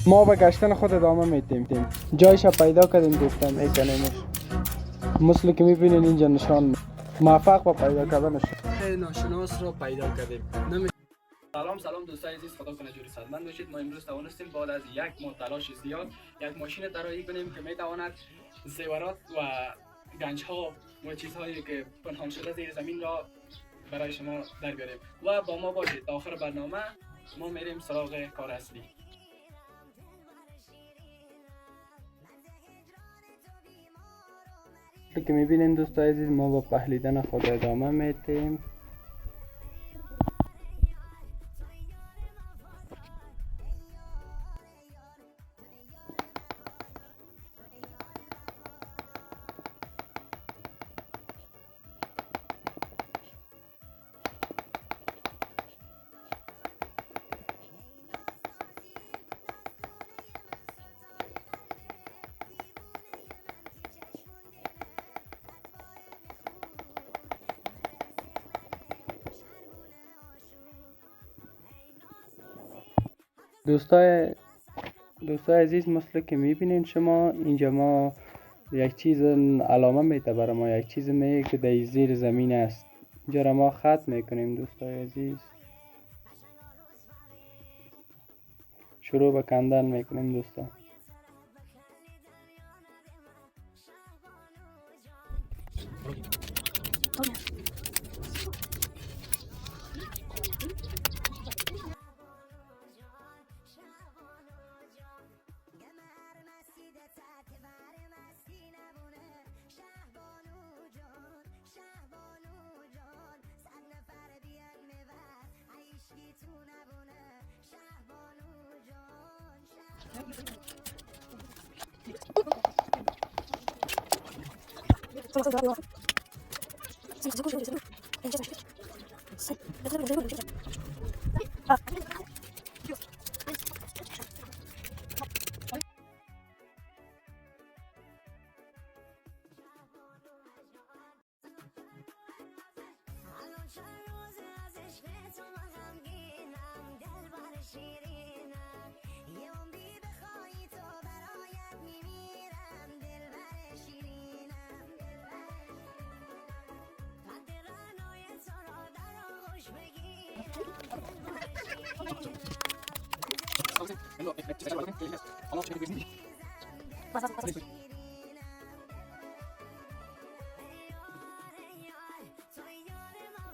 ما به گشتن خود ادامه میدیم. جایش پیدا کردیم دوستان، میکنیمش مثل که میبینین اینجا نشان موفق با پیدا کردنش. ناشناس را پیدا کردیم. سلام دوستای عزیز، خدا کنه جوری صحتمند باشید. ما امروز توانستیم بعد از یک ماه تلاش زیاد یک ماشین طراحی کنیم که میتواند زیورات و گنج ها و چیزهایی که پنهان شده زیر زمین را برای شما در بیاریم و با ما باشید تا آخر برنامه. ما میریم سراغ کار اصلی. که میبینین دوستای عزیز، ما با پهلیدن خود ادامه میدیم. دوستای عزیز، مثل که میبینین شما اینجا ما یک چیز علامه میده برای ما، یک چیز میگه که در زیر زمین است. اینجا را ما خط میکنیم دوستای عزیز، شروع به کندن میکنیم دوستان.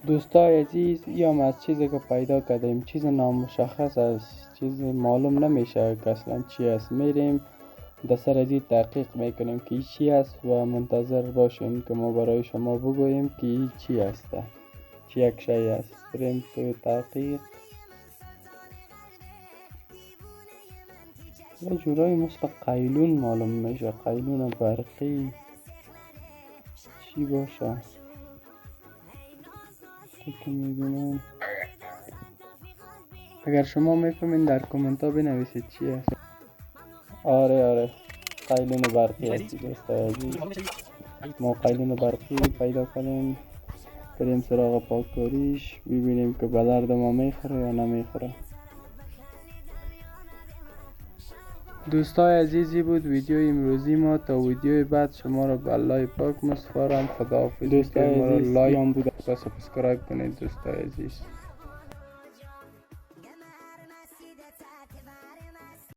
دوستای عزیز، یا ما از چیزی که پیدا کردیم چیز نامشخص است، چیز معلوم نمیشه که اصلا چی است. میریم در سر از این تحقیق میکنیم که این چی است و منتظر باشیم که ما برای شما بگوییم که این چی است، چی یک شی است. بریم توی تحقیق. یه جورایی مثل قیلون معلوم میشه، قیلون برقی. چی باشه که میبینم؟ اگر شما میفهمین در کامنت ها بنویسید چی است. آره قیلون برقی هستی دوستای عزیز. ما قیلون برقی پیدا کنیم، بریم سراغ پاککاریش، ببینیم که به درد ما میخوره یا نمیخوره. دوستای عزیزی بود ویدیو امروزی ما. تا ویدیو بعد شما را به الله پاک مسپارم. خداحافظ. دوستای عزیز، لایک و سابسکرایب کنید دوستای عزیز.